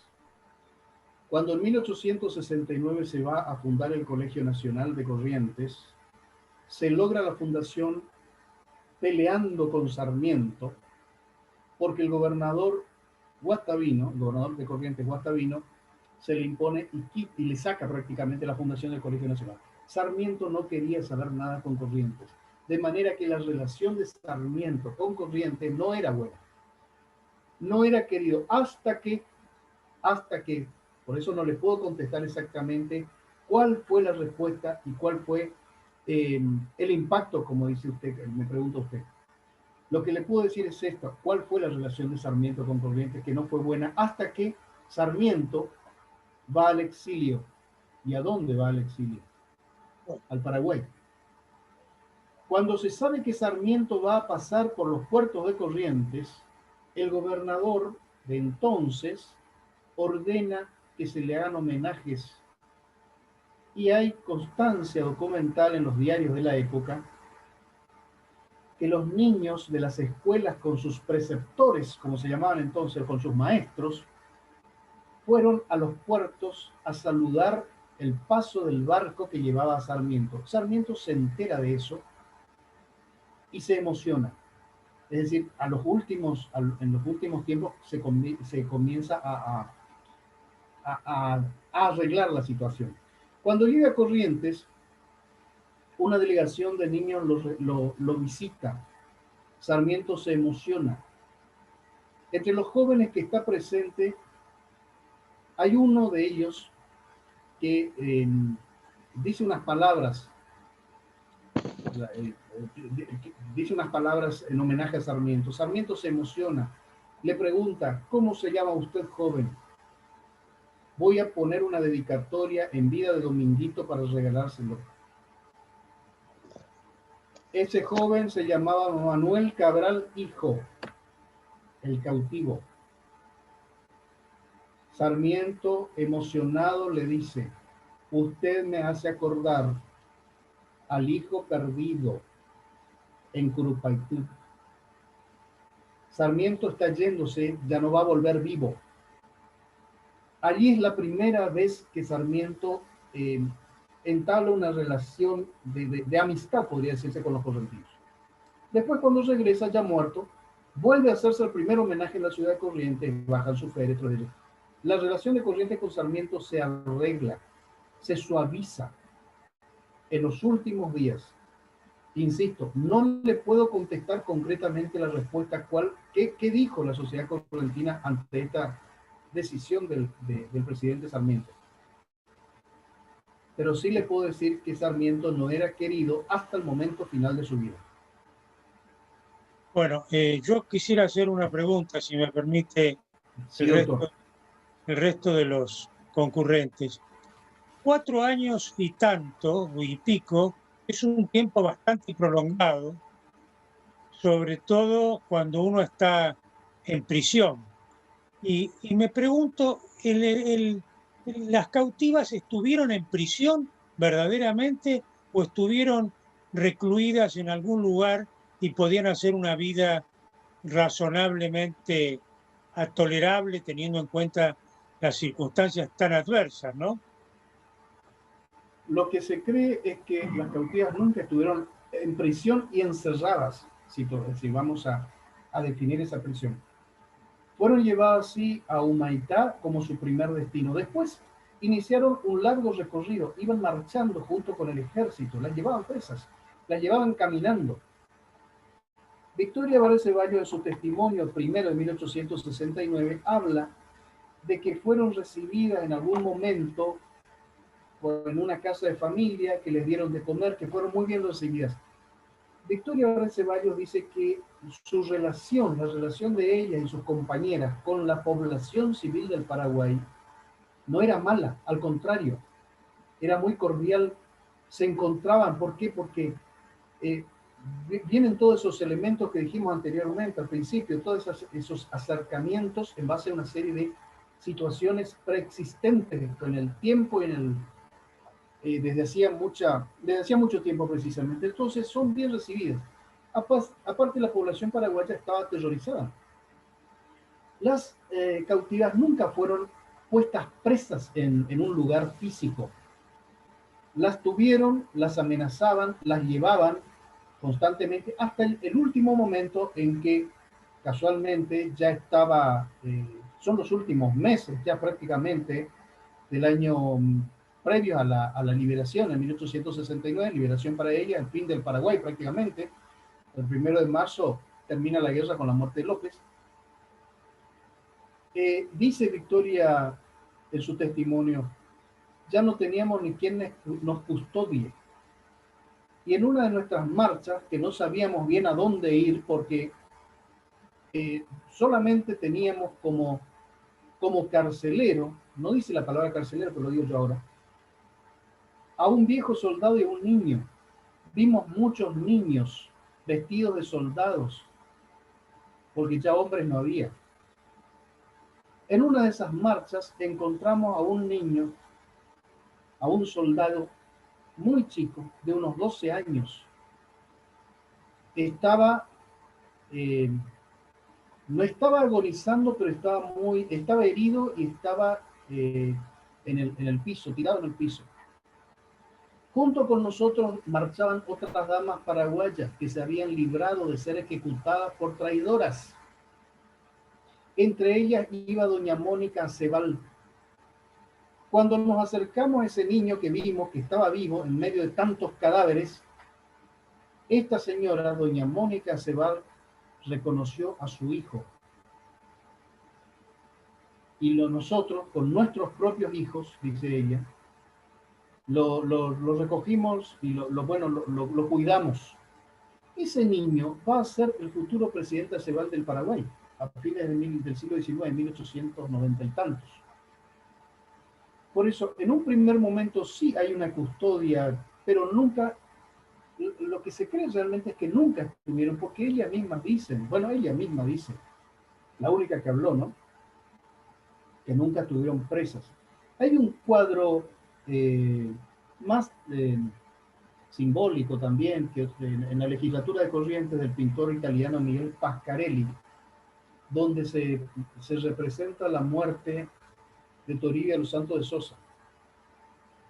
Cuando en 1869 se va a fundar el Colegio Nacional de Corrientes, se logra la fundación peleando con Sarmiento, porque el gobernador Guastavino, el gobernador de Corrientes Guastavino, se le impone y le saca prácticamente la fundación del Colegio Nacional. Sarmiento no quería saber nada con Corrientes, de manera que la relación de Sarmiento con Corrientes no era buena. No era querido hasta que, por eso no le puedo contestar exactamente cuál fue la respuesta y cuál fue el impacto, como dice usted, me pregunta usted. Lo que le puedo decir es esto: ¿cuál fue la relación de Sarmiento con Corrientes? Que no fue buena hasta que Sarmiento va al exilio. ¿Y a dónde va al exilio? Al Paraguay. Cuando se sabe que Sarmiento va a pasar por los puertos de Corrientes, el gobernador de entonces ordena que se le hagan homenajes. Y hay constancia documental en los diarios de la época que los niños de las escuelas con sus preceptores, como se llamaban entonces, con sus maestros, fueron a los puertos a saludar el paso del barco que llevaba a Sarmiento. Sarmiento se entera de eso y se emociona. Es decir, en los últimos tiempos se comienza a arreglar la situación. Cuando llega a Corrientes, una delegación de niños lo visita. Sarmiento se emociona. Entre los jóvenes que está presente, hay uno de ellos que dice unas palabras en homenaje a Sarmiento. Sarmiento se emociona, le pregunta: ¿cómo se llama usted, joven? Voy a poner una dedicatoria en vida de Dominguito para regalárselo. Ese joven se llamaba Manuel Cabral Hijo, el cautivo. Sarmiento, emocionado, le dice: usted me hace acordar al hijo perdido en Curupaytú. Sarmiento está yéndose, ya no va a volver vivo. Allí es la primera vez que Sarmiento entabla una relación de amistad, podría decirse, con los correntinos. Después, cuando regresa ya muerto, vuelve a hacerse el primer homenaje en la ciudad de Corrientes, bajan su féretro. La relación de Corrientes con Sarmiento se arregla, se suaviza en los últimos días. Insisto, no le puedo contestar concretamente la respuesta qué dijo la sociedad correntina ante esta decisión del presidente Sarmiento. Pero sí le puedo decir que Sarmiento no era querido hasta el momento final de su vida. Bueno, yo quisiera hacer una pregunta, si me permite, Sí, el resto de los concurrentes. 4 años y tanto, y pico, es un tiempo bastante prolongado, sobre todo cuando uno está en prisión. Y me pregunto, ¿las cautivas estuvieron en prisión verdaderamente o estuvieron recluidas en algún lugar y podían hacer una vida razonablemente tolerable teniendo en cuenta las circunstancias tan adversas, ¿no? Lo que se cree es que las cautivas nunca estuvieron en prisión y encerradas, si vamos a definir esa prisión. Fueron llevadas sí a Humaitá como su primer destino. Después iniciaron un largo recorrido, iban marchando junto con el ejército, las llevaban presas, las llevaban caminando. Victoria Varela Ceballos, en su testimonio primero de 1869, habla de que fueron recibidas en algún momento en una casa de familia, que les dieron de comer, que fueron muy bien recibidas. Victoria Varela Ceballos dice que su relación, la relación de ella y sus compañeras con la población civil del Paraguay, no era mala, al contrario, era muy cordial. Se encontraban, ¿por qué? Porque vienen todos esos elementos que dijimos anteriormente, al principio, todos esos acercamientos en base a una serie de situaciones preexistentes en el tiempo y desde hacía mucho tiempo precisamente. Entonces son bien recibidas. Aparte, la población paraguaya estaba aterrorizada. Las cautivas nunca fueron puestas presas en un lugar físico. Las tuvieron, las amenazaban, las llevaban constantemente hasta el último momento en que casualmente ya estaba, son los últimos meses ya prácticamente del año previo a la liberación, en 1869, liberación para ella, el fin del Paraguay prácticamente. El 1 de marzo termina la guerra con la muerte de López. Dice Victoria en su testimonio, ya no teníamos ni quien nos custodie. Y en una de nuestras marchas, que no sabíamos bien a dónde ir, porque solamente teníamos como carcelero, no dice la palabra carcelero, pero lo digo yo ahora, a un viejo soldado y a un niño. Vimos muchos niños vestidos de soldados, porque ya hombres no había. En una de esas marchas encontramos a un niño, a un soldado muy chico, de unos 12 años. No estaba agonizando, pero estaba herido y estaba en el piso, tirado en el piso. Junto con nosotros marchaban otras damas paraguayas que se habían librado de ser ejecutadas por traidoras. Entre ellas iba doña Mónica Acebal. Cuando nos acercamos a ese niño que vimos que estaba vivo en medio de tantos cadáveres, esta señora, doña Mónica Acebal, reconoció a su hijo. Y nosotros, con nuestros propios hijos, dice ella, lo recogimos y lo cuidamos. Ese niño va a ser el futuro presidente Acebal del Paraguay, a fines del siglo XIX, en 1890 y tantos. Por eso, en un primer momento sí hay una custodia, pero nunca, lo que se cree realmente es que nunca estuvieron, porque ella misma dice, la única que habló, ¿no? Que nunca estuvieron presas. Hay un cuadro más simbólico también, que en la legislatura de Corrientes, del pintor italiano Miguel Pascarelli, donde se representa la muerte de Toribia Los Santos de Sosa.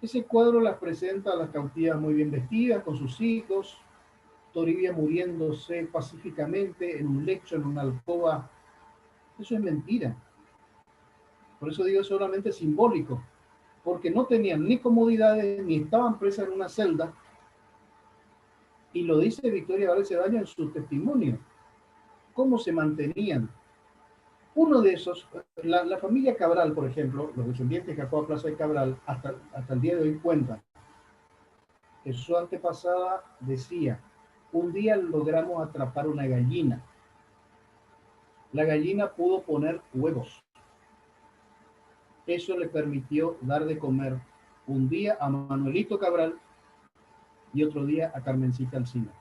Ese cuadro las presenta a las cautivas muy bien vestidas, con sus hijos, Toribia muriéndose pacíficamente en un lecho, en una alcoba. Eso es mentira. Por eso digo solamente simbólico, porque no tenían ni comodidades, ni estaban presas en una celda, y lo dice Victoria Varela Ceballos en su testimonio, cómo se mantenían. Uno de esos, la familia Cabral, por ejemplo, los descendientes de Jacoba Plaza de Cabral, hasta el día de hoy cuentan que su antepasada decía, un día logramos atrapar una gallina. La gallina pudo poner huevos. Eso le permitió dar de comer un día a Manuelito Cabral y otro día a Carmencita Alsina.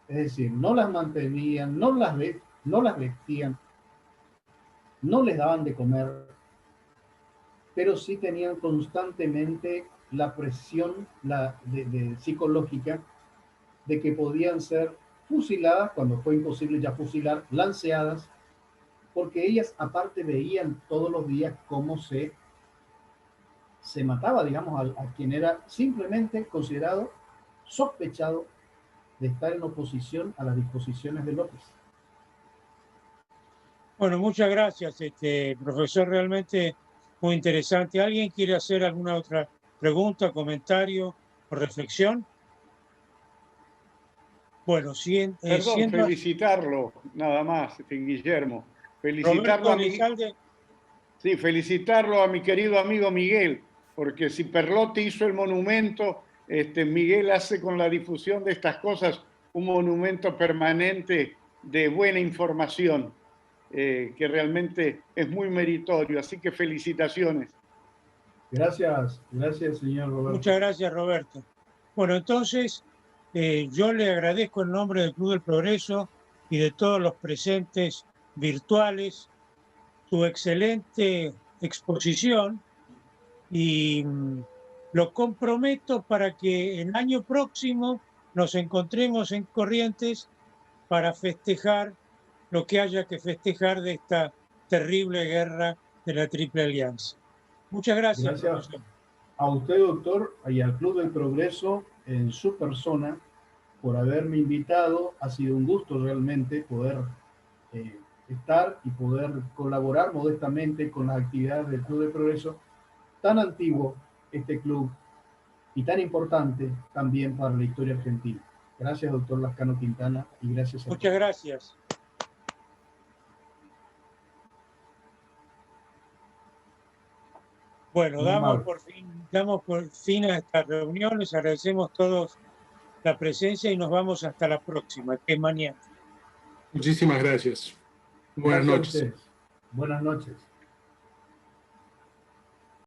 Es decir, no las mantenían, no las vestían, no les daban de comer, pero sí tenían constantemente la presión psicológica de que podían ser fusiladas, cuando fue imposible ya fusilar, lanceadas, porque ellas aparte veían todos los días cómo se mataba, digamos, a quien era simplemente considerado, sospechado de estar en oposición a las disposiciones de López. Bueno, muchas gracias, profesor, realmente muy interesante. ¿Alguien quiere hacer alguna otra pregunta, comentario o reflexión? Bueno, perdón, felicitarlo, nada más, Guillermo. Felicitarlo a mi querido amigo Miguel, porque si Perlotti hizo el monumento, Miguel hace con la difusión de estas cosas un monumento permanente de buena información, que realmente es muy meritorio. Así que felicitaciones. Gracias, señor Roberto. Muchas gracias, Roberto. Bueno, entonces, yo le agradezco en nombre del Club del Progreso y de todos los presentes virtuales su excelente exposición y lo comprometo para que el año próximo nos encontremos en Corrientes para festejar lo que haya que festejar de esta terrible guerra de la Triple Alianza. Muchas gracias, profesor. A usted, doctor, y al Club del Progreso en su persona por haberme invitado. Ha sido un gusto realmente poder estar y poder colaborar modestamente con las actividades del Club del Progreso, tan antiguo este club y tan importante también para la historia argentina. Gracias, doctor Lascano Quintana, y gracias a Muchas gracias. Bueno, damos por fin a esta reunión. Les agradecemos todos la presencia y nos vamos hasta la próxima, que es mañana. Muchísimas gracias. Buenas noches. Buenas noches.